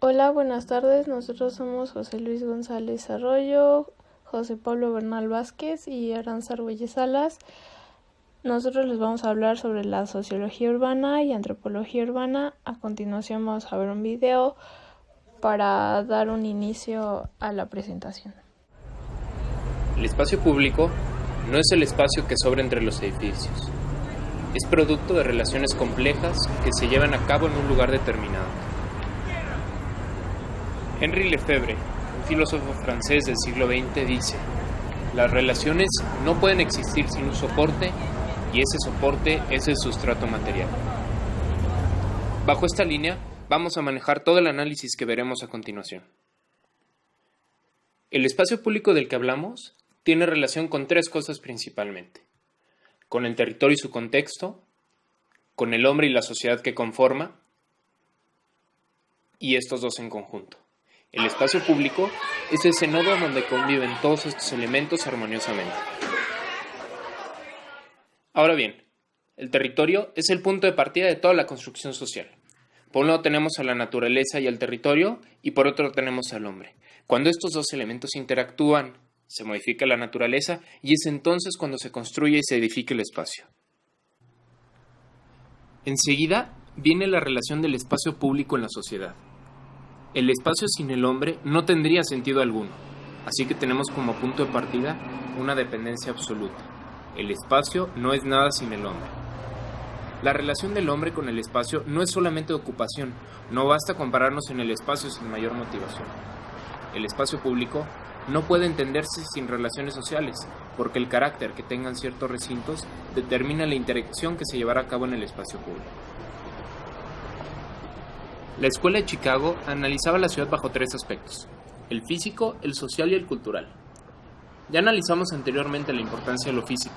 Hola, buenas tardes. Nosotros somos José Luis González Arroyo, José Pablo Bernal Vázquez y Aranza Argüelles Salas. Nosotros les vamos a hablar sobre la sociología urbana y antropología urbana. A continuación vamos a ver un video para dar un inicio a la presentación. El espacio público no es el espacio que sobra entre los edificios. Es producto de relaciones complejas que se llevan a cabo en un lugar determinado. Henri Lefebvre, un filósofo francés del siglo XX, dice: las relaciones no pueden existir sin un soporte y ese soporte es el sustrato material. Bajo esta línea, vamos a manejar todo el análisis que veremos a continuación. El espacio público del que hablamos tiene relación con tres cosas principalmente: con el territorio y su contexto, con el hombre y la sociedad que conforma, y estos dos en conjunto. El espacio público es ese nodo donde conviven todos estos elementos armoniosamente. Ahora bien, el territorio es el punto de partida de toda la construcción social. Por un lado tenemos a la naturaleza y al territorio, y por otro tenemos al hombre. Cuando estos dos elementos interactúan, se modifica la naturaleza, y es entonces cuando se construye y se edifica el espacio. Enseguida viene la relación del espacio público en la sociedad. El espacio sin el hombre no tendría sentido alguno, así que tenemos como punto de partida una dependencia absoluta. El espacio no es nada sin el hombre. La relación del hombre con el espacio no es solamente de ocupación, no basta con pararnos en el espacio sin mayor motivación. El espacio público no puede entenderse sin relaciones sociales, porque el carácter que tengan ciertos recintos determina la interacción que se llevará a cabo en el espacio público. La Escuela de Chicago analizaba la ciudad bajo tres aspectos: el físico, el social y el cultural. Ya analizamos anteriormente la importancia de lo físico.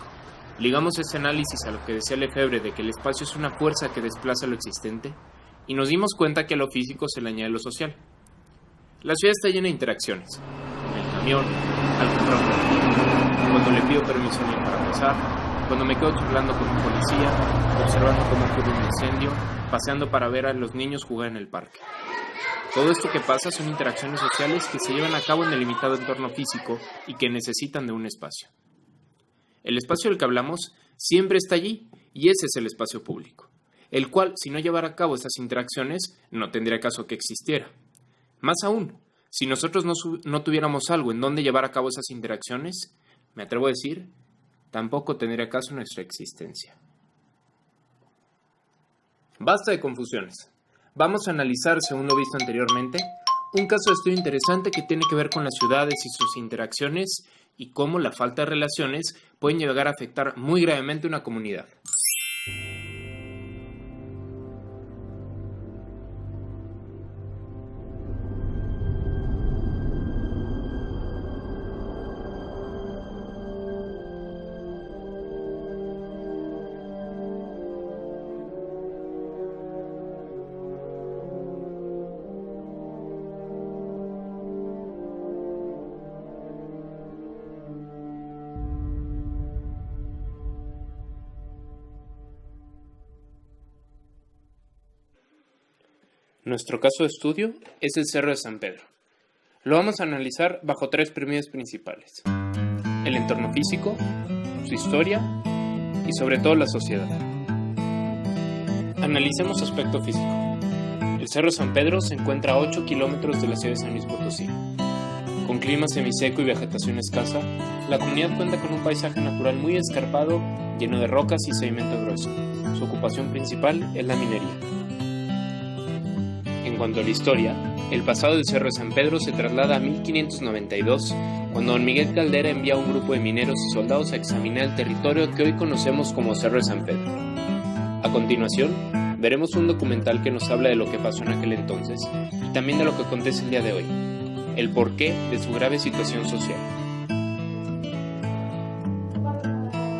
Ligamos ese análisis a lo que decía Lefebvre de que el espacio es una fuerza que desplaza lo existente, y nos dimos cuenta que a lo físico se le añade lo social. La ciudad está llena de interacciones: en el camión, al comprar un café, cuando le pido permiso a alguien para pasar, cuando me quedo charlando con un policía, observando cómo ocurre un incendio, paseando para ver a los niños jugar en el parque. Todo esto que pasa son interacciones sociales que se llevan a cabo en el limitado entorno físico y que necesitan de un espacio. El espacio del que hablamos siempre está allí, y ese es el espacio público, el cual, si no llevara a cabo estas interacciones, no tendría caso que existiera. Más aún, si nosotros no tuviéramos algo en donde llevar a cabo esas interacciones, me atrevo a decir, tampoco tendría caso nuestra existencia. Basta de confusiones. Vamos a analizar, según lo visto anteriormente, un caso de estudio interesante que tiene que ver con las ciudades y sus interacciones y cómo la falta de relaciones pueden llegar a afectar muy gravemente una comunidad. Nuestro caso de estudio es el Cerro de San Pedro. Lo vamos a analizar bajo tres premisas principales: el entorno físico, su historia y sobre todo la sociedad. Analicemos su aspecto físico. El Cerro de San Pedro se encuentra a 8 kilómetros de la ciudad de San Luis Potosí. Con clima semiseco y vegetación escasa, la comunidad cuenta con un paisaje natural muy escarpado, lleno de rocas y sedimento grueso. Su ocupación principal es la minería. En cuanto a la historia, el pasado del Cerro de San Pedro se traslada a 1592, cuando don Miguel Caldera envía a un grupo de mineros y soldados a examinar el territorio que hoy conocemos como Cerro de San Pedro. A continuación, veremos un documental que nos habla de lo que pasó en aquel entonces y también de lo que acontece el día de hoy, el porqué de su grave situación social.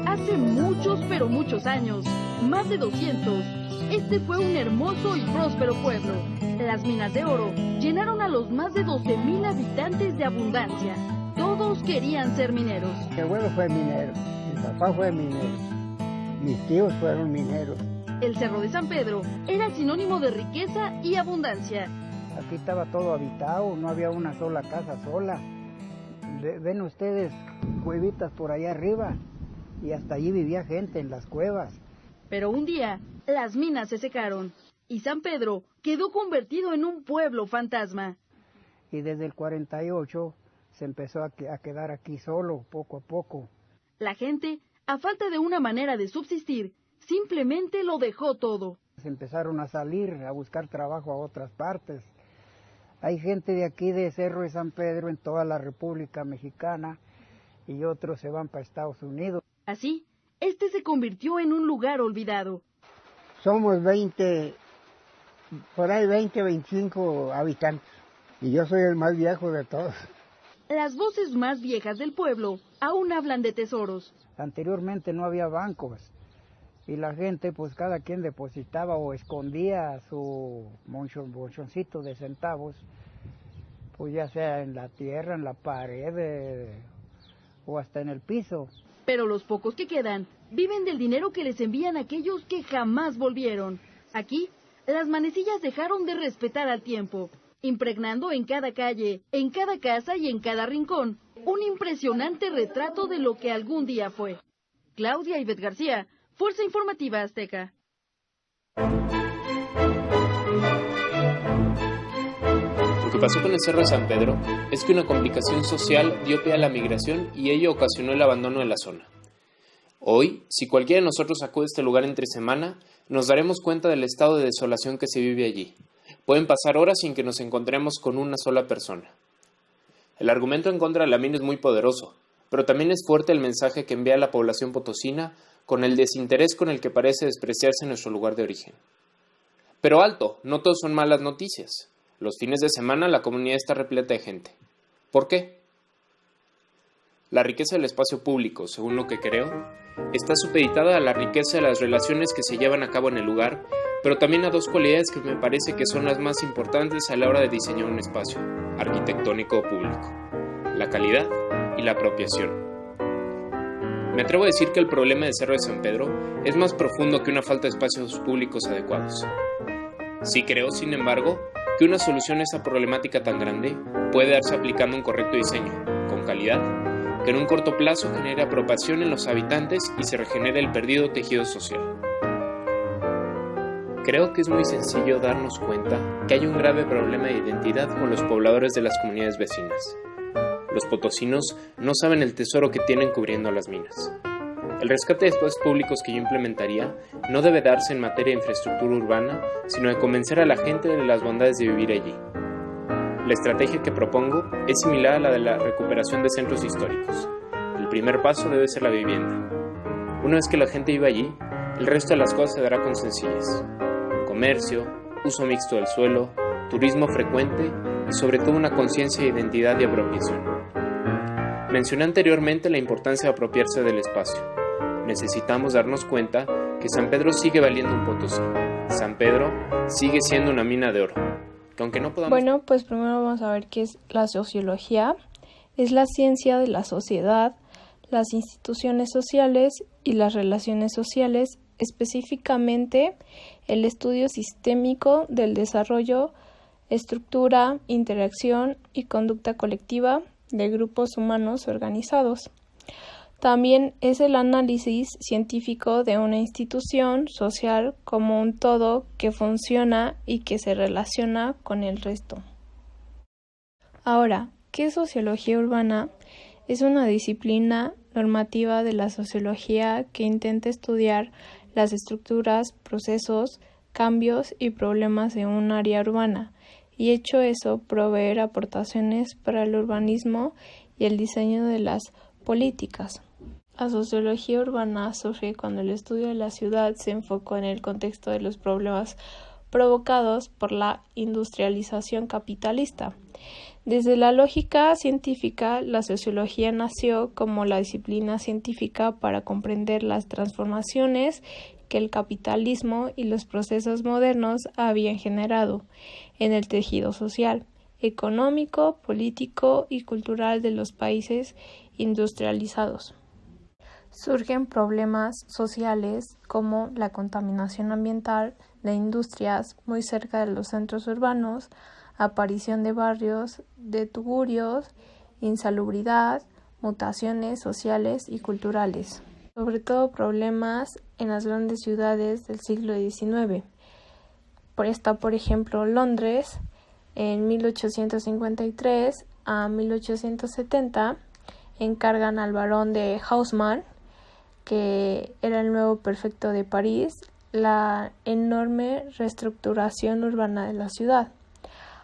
Hace muchos, pero muchos años, más de 200, este fue un hermoso y próspero pueblo. Las minas de oro llenaron a los más de 12,000 habitantes de abundancia. Todos querían ser mineros. Mi abuelo fue minero, mi papá fue minero, mis tíos fueron mineros. El Cerro de San Pedro era sinónimo de riqueza y abundancia. Aquí estaba todo habitado, no había una sola casa sola. Ven ustedes cuevitas por allá arriba y hasta allí vivía gente en las cuevas. Pero un día, las minas se secaron y San Pedro quedó convertido en un pueblo fantasma. Y desde el 48 se empezó a quedar aquí solo, poco a poco. La gente, a falta de una manera de subsistir, simplemente lo dejó todo. Se empezaron a salir, a buscar trabajo a otras partes. Hay gente de aquí de Cerro de San Pedro en toda la República Mexicana y otros se van para Estados Unidos. Así, este se convirtió en un lugar olvidado. Somos 20, por ahí 20, 25 habitantes y yo soy el más viejo de todos. Las voces más viejas del pueblo aún hablan de tesoros. Anteriormente no había bancos y la gente, pues cada quien depositaba o escondía su bolsoncito de centavos, pues ya sea en la tierra, en la pared o hasta en el piso. Pero los pocos que quedan viven del dinero que les envían aquellos que jamás volvieron. Aquí, las manecillas dejaron de respetar al tiempo, impregnando en cada calle, en cada casa y en cada rincón un impresionante retrato de lo que algún día fue. Claudia Ivette García, Fuerza Informativa Azteca. Lo que pasó con el Cerro de San Pedro es que una complicación social dio pie a la migración y ello ocasionó el abandono de la zona. Hoy, si cualquiera de nosotros acude a este lugar entre semana, nos daremos cuenta del estado de desolación que se vive allí. Pueden pasar horas sin que nos encontremos con una sola persona. El argumento en contra de la mina es muy poderoso, pero también es fuerte el mensaje que envía a la población potosina con el desinterés con el que parece despreciarse nuestro lugar de origen. Pero alto, no todos son malas noticias. Los fines de semana la comunidad está repleta de gente. ¿Por qué? La riqueza del espacio público, según lo que creo, está supeditada a la riqueza de las relaciones que se llevan a cabo en el lugar, pero también a dos cualidades que me parece que son las más importantes a la hora de diseñar un espacio arquitectónico o público: la calidad y la apropiación. Me atrevo a decir que el problema del Cerro de San Pedro es más profundo que una falta de espacios públicos adecuados. Sí creo, sin embargo, que una solución a esta problemática tan grande puede darse aplicando un correcto diseño, con calidad, que en un corto plazo genere apropiación en los habitantes y se regenere el perdido tejido social. Creo que es muy sencillo darnos cuenta que hay un grave problema de identidad con los pobladores de las comunidades vecinas. Los potosinos no saben el tesoro que tienen cubriendo las minas. El rescate de espacios públicos que yo implementaría no debe darse en materia de infraestructura urbana, sino de convencer a la gente de las bondades de vivir allí. La estrategia que propongo es similar a la de la recuperación de centros históricos. El primer paso debe ser la vivienda. Una vez que la gente viva allí, el resto de las cosas se dará con sencillez: comercio, uso mixto del suelo, turismo frecuente y sobre todo una conciencia de identidad y apropiación. Mencioné anteriormente la importancia de apropiarse del espacio. Necesitamos darnos cuenta que San Pedro sigue valiendo un potosí. San Pedro sigue siendo una mina de oro. Que aunque no podamos... Bueno, pues primero vamos a ver qué es la sociología. Es la ciencia de la sociedad, las instituciones sociales y las relaciones sociales, específicamente el estudio sistémico del desarrollo, estructura, interacción y conducta colectiva de grupos humanos organizados. También es el análisis científico de una institución social como un todo que funciona y que se relaciona con el resto. Ahora, ¿qué es sociología urbana? Es una disciplina normativa de la sociología que intenta estudiar las estructuras, procesos, cambios y problemas de un área urbana, y hecho eso, proveer aportaciones para el urbanismo y el diseño de las políticas. La sociología urbana surge cuando el estudio de la ciudad se enfocó en el contexto de los problemas provocados por la industrialización capitalista. Desde la lógica científica, la sociología nació como la disciplina científica para comprender las transformaciones que el capitalismo y los procesos modernos habían generado en el tejido social, económico, político y cultural de los países industrializados. Surgen problemas sociales como la contaminación ambiental de industrias muy cerca de los centros urbanos, aparición de barrios de tugurios, insalubridad, mutaciones sociales y culturales, sobre todo problemas en las grandes ciudades del siglo XIX. Está, por ejemplo, Londres en 1853 a 1870, encargan al barón de Haussmann, que era el nuevo prefecto de París, la enorme reestructuración urbana de la ciudad.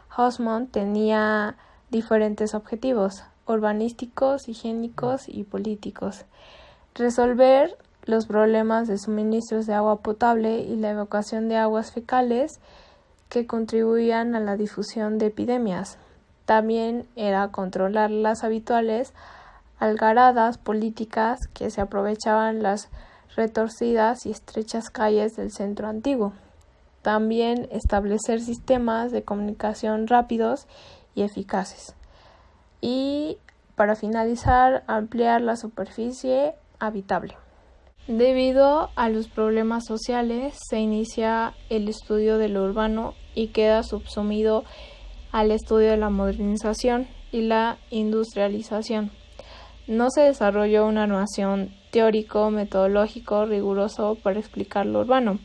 Haussmann tenía diferentes objetivos urbanísticos, higiénicos y políticos. Resolver los problemas de suministros de agua potable y la evacuación de aguas fecales que contribuían a la difusión de epidemias. También era controlar las habituales algaradas políticas que se aprovechaban las retorcidas y estrechas calles del centro antiguo. También establecer sistemas de comunicación rápidos y eficaces. Y para finalizar, ampliar la superficie habitable. Debido a los problemas sociales, se inicia el estudio de lo urbano y queda subsumido al estudio de la modernización y la industrialización. No se desarrolló una noción teórico-metodológico riguroso para explicar lo urbano,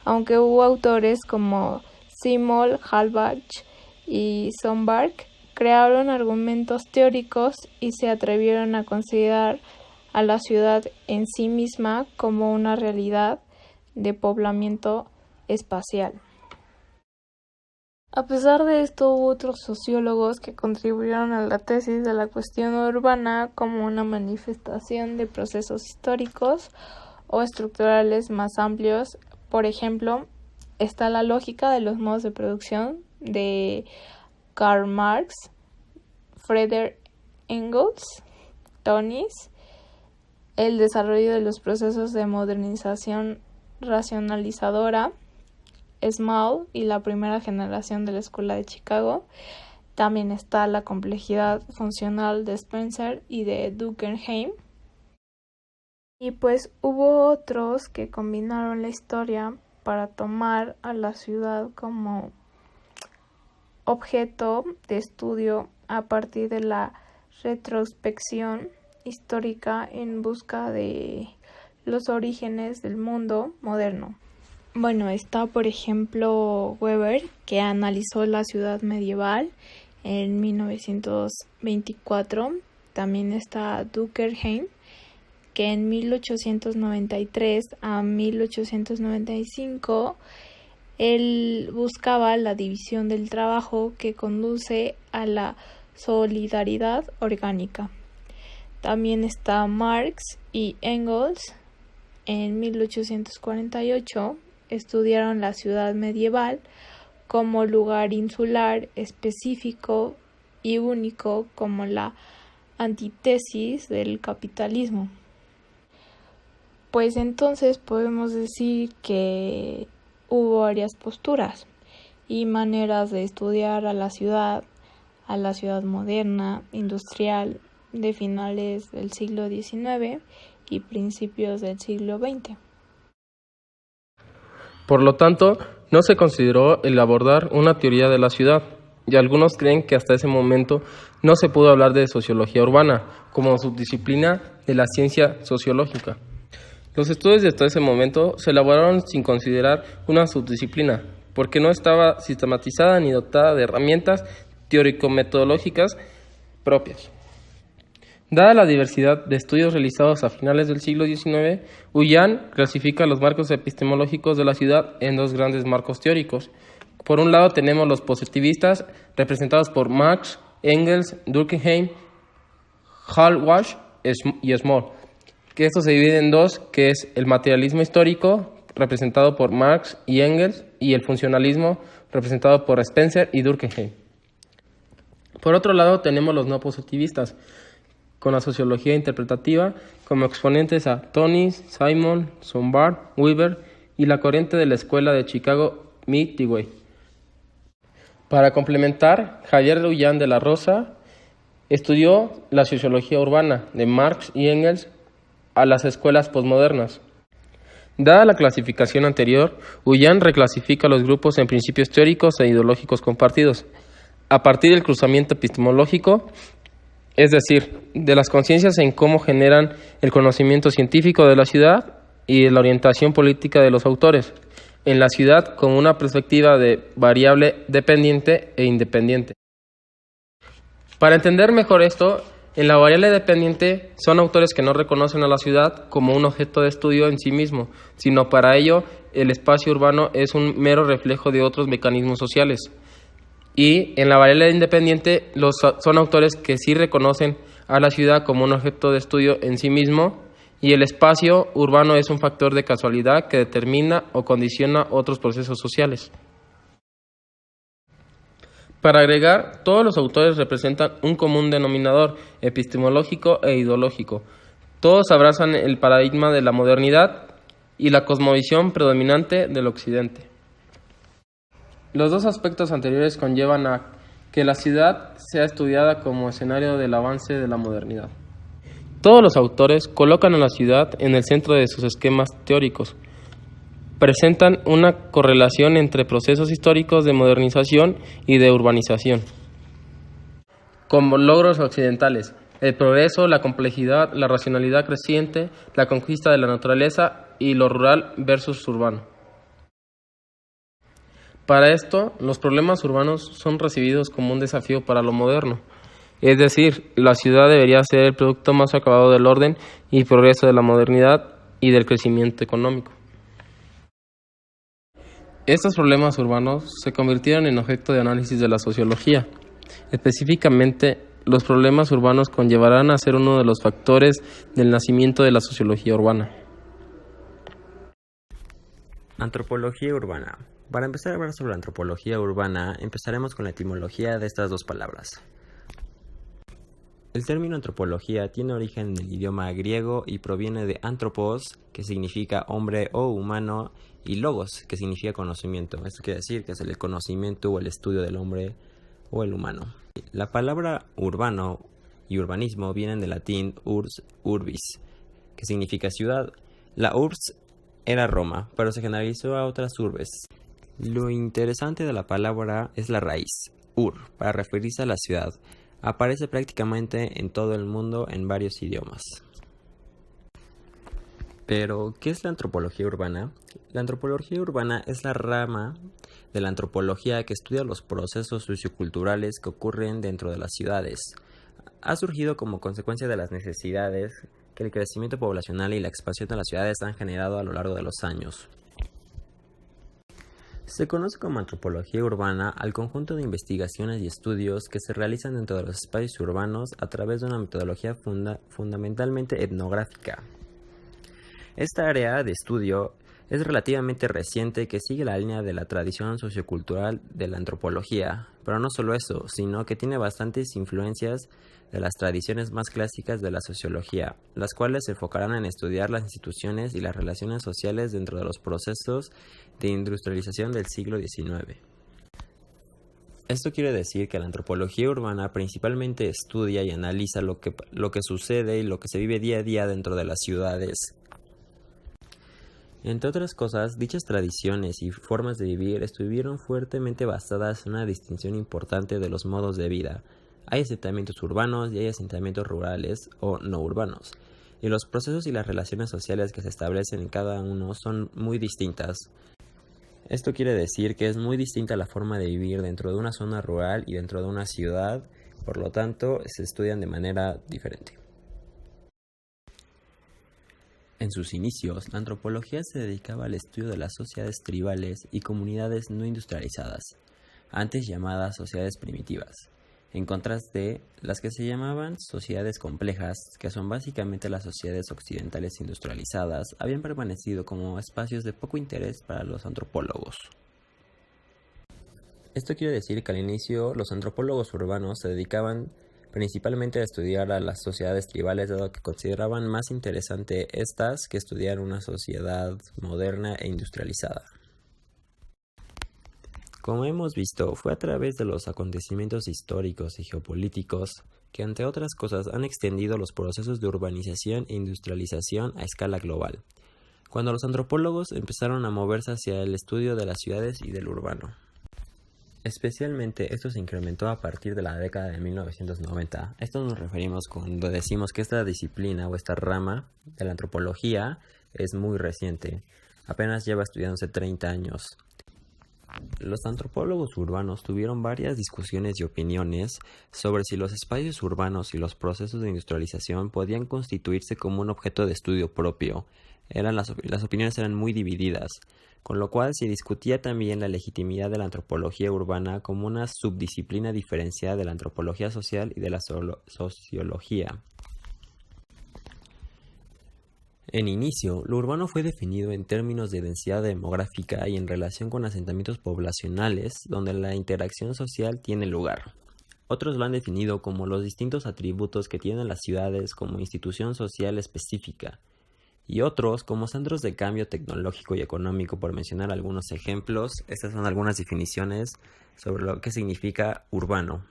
aunque hubo autores como Simon, Halbach y Sonberg crearon argumentos teóricos y se atrevieron a considerar a la ciudad en sí misma como una realidad de poblamiento espacial. A pesar de esto, hubo otros sociólogos que contribuyeron a la tesis de la cuestión urbana como una manifestación de procesos históricos o estructurales más amplios. Por ejemplo, está la lógica de los modos de producción de Karl Marx, Friedrich Engels, Tönnies, el desarrollo de los procesos de modernización racionalizadora, Small y la primera generación de la Escuela de Chicago. También está la complejidad funcional de Spencer y de Durkheim. Y pues hubo otros que combinaron la historia para tomar a la ciudad como objeto de estudio a partir de la retrospección histórica en busca de los orígenes del mundo moderno. Bueno, está por ejemplo Weber, que analizó la ciudad medieval en 1924. También está Durkheim, que en 1893 a 1895 él buscaba la división del trabajo que conduce a la solidaridad orgánica. También está Marx y Engels. En 1848 estudiaron la ciudad medieval como lugar insular específico y único como la antítesis del capitalismo. Pues entonces podemos decir que hubo varias posturas y maneras de estudiar a la ciudad moderna, industrial, de finales del siglo XIX y principios del siglo XX. Por lo tanto, no se consideró el abordar una teoría de la ciudad, y algunos creen que hasta ese momento no se pudo hablar de sociología urbana como subdisciplina de la ciencia sociológica. Los estudios de hasta ese momento se elaboraron sin considerar una subdisciplina, porque no estaba sistematizada ni dotada de herramientas teórico-metodológicas propias. Dada la diversidad de estudios realizados a finales del siglo XIX, Ullán clasifica los marcos epistemológicos de la ciudad en dos grandes marcos teóricos. Por un lado tenemos los positivistas, representados por Marx, Engels, Durkheim, Halbach y Small, que esto se divide en dos, que es el materialismo histórico, representado por Marx y Engels, y el funcionalismo, representado por Spencer y Durkheim. Por otro lado tenemos los no positivistas, con la sociología interpretativa como exponentes a Tönnies, Simon, Sonberg, Weber y la corriente de la Escuela de Chicago, Dewey. Para complementar, Javier Ullán de la Rosa estudió la sociología urbana de Marx y Engels a las escuelas posmodernas. Dada la clasificación anterior, Ullán reclasifica los grupos en principios teóricos e ideológicos compartidos. a partir del cruzamiento epistemológico, es decir, de las conciencias en cómo generan el conocimiento científico de la ciudad y de la orientación política de los autores en la ciudad con una perspectiva de variable dependiente e independiente. Para entender mejor esto, en la variable dependiente son autores que no reconocen a la ciudad como un objeto de estudio en sí mismo, sino para ello el espacio urbano es un mero reflejo de otros mecanismos sociales. Y en la variable independiente son autores que sí reconocen a la ciudad como un objeto de estudio en sí mismo, y el espacio urbano es un factor de casualidad que determina o condiciona otros procesos sociales. Para agregar, todos los autores representan un común denominador epistemológico e ideológico. Todos abrazan el paradigma de la modernidad y la cosmovisión predominante del occidente. Los dos aspectos anteriores conllevan a que la ciudad sea estudiada como escenario del avance de la modernidad. Todos los autores colocan a la ciudad en el centro de sus esquemas teóricos. Presentan una correlación entre procesos históricos de modernización y de urbanización. Como logros occidentales, el progreso, la complejidad, la racionalidad creciente, la conquista de la naturaleza y lo rural versus urbano. Para esto, los problemas urbanos son recibidos como un desafío para lo moderno. Es decir, la ciudad debería ser el producto más acabado del orden y progreso de la modernidad y del crecimiento económico. Estos problemas urbanos se convirtieron en objeto de análisis de la sociología. Específicamente, los problemas urbanos conllevarán a ser uno de los factores del nacimiento de la sociología urbana. Antropología urbana. Para empezar a hablar sobre la antropología urbana, empezaremos con la etimología de estas dos palabras. El término antropología tiene origen en el idioma griego y proviene de anthropos, que significa hombre o humano, y logos, que significa conocimiento. Esto quiere decir que es el conocimiento o el estudio del hombre o el humano. La palabra urbano y urbanismo vienen del latín urs, urbis, que significa ciudad. La urbs era Roma, pero se generalizó a otras urbes. Lo interesante de la palabra es la raíz, ur, para referirse a la ciudad. Aparece prácticamente en todo el mundo en varios idiomas. Pero, ¿qué es la antropología urbana? La antropología urbana es la rama de la antropología que estudia los procesos socioculturales que ocurren dentro de las ciudades. Ha surgido como consecuencia de las necesidades que el crecimiento poblacional y la expansión de las ciudades han generado a lo largo de los años. Se conoce como antropología urbana al conjunto de investigaciones y estudios que se realizan dentro de los espacios urbanos a través de una metodología fundamentalmente etnográfica. Esta área de estudio es relativamente reciente que sigue la línea de la tradición sociocultural de la antropología, pero no solo eso, sino que tiene bastantes influencias de las tradiciones más clásicas de la sociología, las cuales se enfocarán en estudiar las instituciones y las relaciones sociales dentro de los procesos de industrialización del siglo XIX. Esto quiere decir que la antropología urbana principalmente estudia y analiza lo que sucede y lo que se vive día a día dentro de las ciudades. Entre otras cosas, dichas tradiciones y formas de vivir estuvieron fuertemente basadas en una distinción importante de los modos de vida. Hay asentamientos urbanos y hay asentamientos rurales o no urbanos, y los procesos y las relaciones sociales que se establecen en cada uno son muy distintas. Esto quiere decir que es muy distinta la forma de vivir dentro de una zona rural y dentro de una ciudad, por lo tanto, se estudian de manera diferente. En sus inicios, la antropología se dedicaba al estudio de las sociedades tribales y comunidades no industrializadas, antes llamadas sociedades primitivas, en contraste de las que se llamaban sociedades complejas, que son básicamente las sociedades occidentales industrializadas, habían permanecido como espacios de poco interés para los antropólogos. Esto quiere decir que al inicio los antropólogos urbanos se dedicaban principalmente a estudiar a las sociedades tribales, dado que consideraban más interesante estas que estudiar una sociedad moderna e industrializada. Como hemos visto, fue a través de los acontecimientos históricos y geopolíticos que, entre otras cosas, han extendido los procesos de urbanización e industrialización a escala global, cuando los antropólogos empezaron a moverse hacia el estudio de las ciudades y del urbano. Especialmente esto se incrementó a partir de la década de 1990. Esto nos referimos cuando decimos que esta disciplina o esta rama de la antropología es muy reciente. Apenas lleva estudiándose 30 años. Los antropólogos urbanos tuvieron varias discusiones y opiniones sobre si los espacios urbanos y los procesos de industrialización podían constituirse como un objeto de estudio propio. Las opiniones eran muy divididas, con lo cual se discutía también la legitimidad de la antropología urbana como una subdisciplina diferenciada de la antropología social y de la sociología. En inicio, lo urbano fue definido en términos de densidad demográfica y en relación con asentamientos poblacionales donde la interacción social tiene lugar. Otros lo han definido como los distintos atributos que tienen las ciudades como institución social específica, y otros como centros de cambio tecnológico y económico, por mencionar algunos ejemplos. Estas son algunas definiciones sobre lo que significa urbano.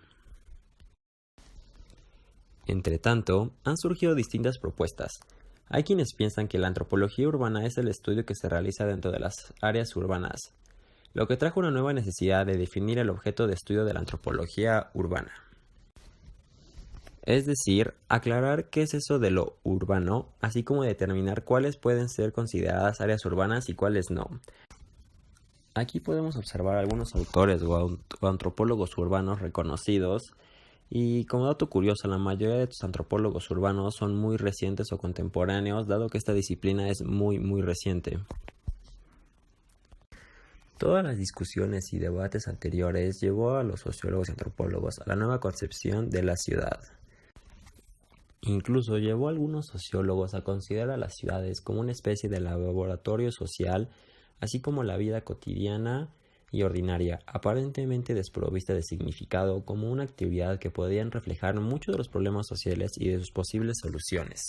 Entretanto, han surgido distintas propuestas. Hay quienes piensan que la antropología urbana es el estudio que se realiza dentro de las áreas urbanas, lo que trajo una nueva necesidad de definir el objeto de estudio de la antropología urbana. Es decir, aclarar qué es eso de lo urbano, así como determinar cuáles pueden ser consideradas áreas urbanas y cuáles no. Aquí podemos observar algunos autores o antropólogos urbanos reconocidos. Y como dato curioso, la mayoría de estos antropólogos urbanos son muy recientes o contemporáneos, dado que esta disciplina es muy reciente. Todas las discusiones y debates anteriores llevó a los sociólogos y antropólogos a la nueva concepción de la ciudad. Incluso llevó a algunos sociólogos a considerar a las ciudades como una especie de laboratorio social, así como la vida cotidiana y ordinaria, aparentemente desprovista de significado, como una actividad que podían reflejar muchos de los problemas sociales y de sus posibles soluciones.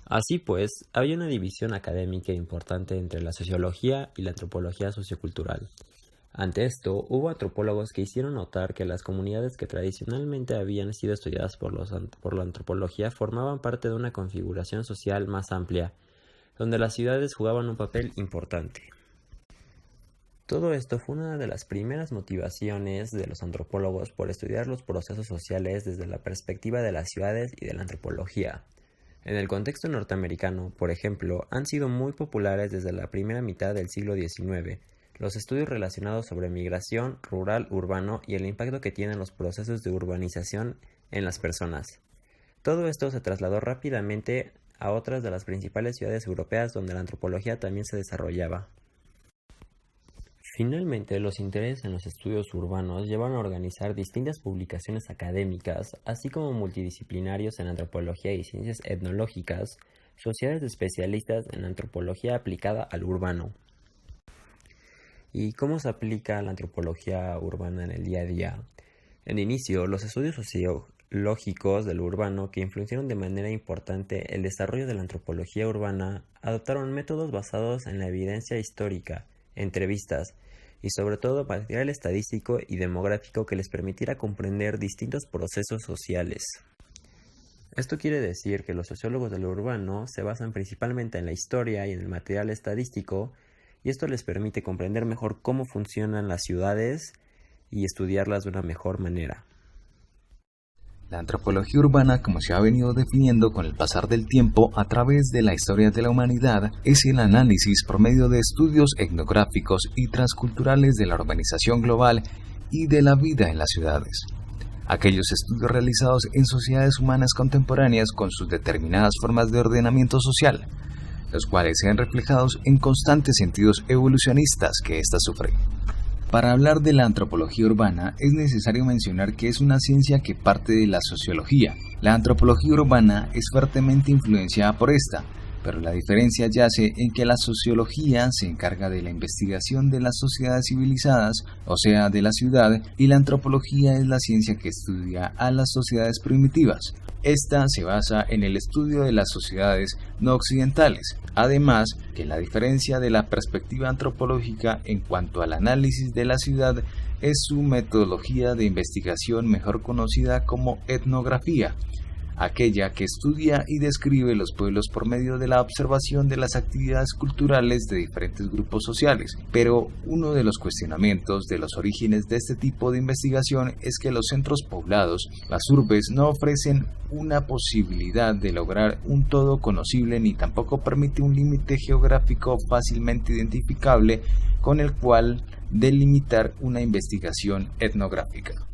Así pues, había una división académica importante entre la sociología y la antropología sociocultural. Ante esto, hubo antropólogos que hicieron notar que las comunidades que tradicionalmente habían sido estudiadas por la antropología formaban parte de una configuración social más amplia, donde las ciudades jugaban un papel importante. Todo esto fue una de las primeras motivaciones de los antropólogos por estudiar los procesos sociales desde la perspectiva de las ciudades y de la antropología. En el contexto norteamericano, por ejemplo, han sido muy populares desde la primera mitad del siglo XIX los estudios relacionados sobre migración rural-urbano y el impacto que tienen los procesos de urbanización en las personas. Todo esto se trasladó rápidamente a otras de las principales ciudades europeas donde la antropología también se desarrollaba. Finalmente, los intereses en los estudios urbanos llevan a organizar distintas publicaciones académicas, así como multidisciplinarios en antropología y ciencias etnológicas, sociedades de especialistas en antropología aplicada al urbano. ¿Y cómo se aplica la antropología urbana en el día a día? En inicio, los estudios sociológicos del urbano, que influenciaron de manera importante el desarrollo de la antropología urbana, adoptaron métodos basados en la evidencia histórica, entrevistas y sobre todo material estadístico y demográfico que les permitiera comprender distintos procesos sociales. Esto quiere decir que los sociólogos del urbano se basan principalmente en la historia y en el material estadístico, y esto les permite comprender mejor cómo funcionan las ciudades y estudiarlas de una mejor manera. La antropología urbana, como se ha venido definiendo con el pasar del tiempo a través de la historia de la humanidad, es el análisis por medio de estudios etnográficos y transculturales de la urbanización global y de la vida en las ciudades. Aquellos estudios realizados en sociedades humanas contemporáneas con sus determinadas formas de ordenamiento social, los cuales sean reflejados en constantes sentidos evolucionistas que ésta sufre. Para hablar de la antropología urbana es necesario mencionar que es una ciencia que parte de la sociología. La antropología urbana es fuertemente influenciada por esta, pero la diferencia yace en que la sociología se encarga de la investigación de las sociedades civilizadas, o sea, de la ciudad, y la antropología es la ciencia que estudia a las sociedades primitivas. Esta se basa en el estudio de las sociedades no occidentales. Además, que la diferencia de la perspectiva antropológica en cuanto al análisis de la ciudad es su metodología de investigación mejor conocida como etnografía. aquella que estudia y describe los pueblos por medio de la observación de las actividades culturales de diferentes grupos sociales. Pero uno de los cuestionamientos de los orígenes de este tipo de investigación es que los centros poblados, las urbes, no ofrecen una posibilidad de lograr un todo conocible ni tampoco permite un límite geográfico fácilmente identificable con el cual delimitar una investigación etnográfica.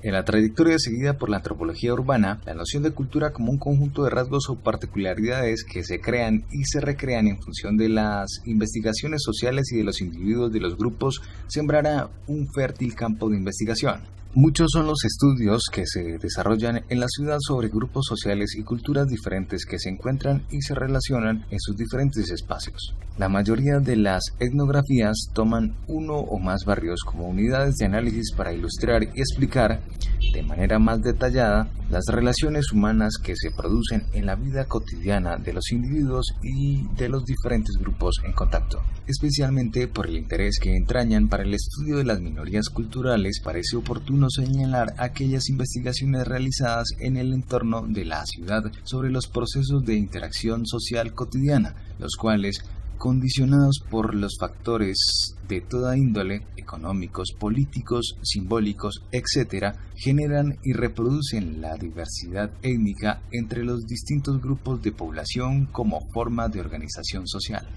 En la trayectoria seguida por la antropología urbana, la noción de cultura como un conjunto de rasgos o particularidades que se crean y se recrean en función de las investigaciones sociales y de los individuos de los grupos sembrará un fértil campo de investigación. Muchos son los estudios que se desarrollan en la ciudad sobre grupos sociales y culturas diferentes que se encuentran y se relacionan en sus diferentes espacios. La mayoría de las etnografías toman uno o más barrios como unidades de análisis para ilustrar y explicar de manera más detallada las relaciones humanas que se producen en la vida cotidiana de los individuos y de los diferentes grupos en contacto. Especialmente por el interés que entrañan para el estudio de las minorías culturales, parece oportuno señalar aquellas investigaciones realizadas en el entorno de la ciudad sobre los procesos de interacción social cotidiana, los cuales, condicionados por los factores de toda índole, económicos, políticos, simbólicos, etc., generan y reproducen la diversidad étnica entre los distintos grupos de población como forma de organización social.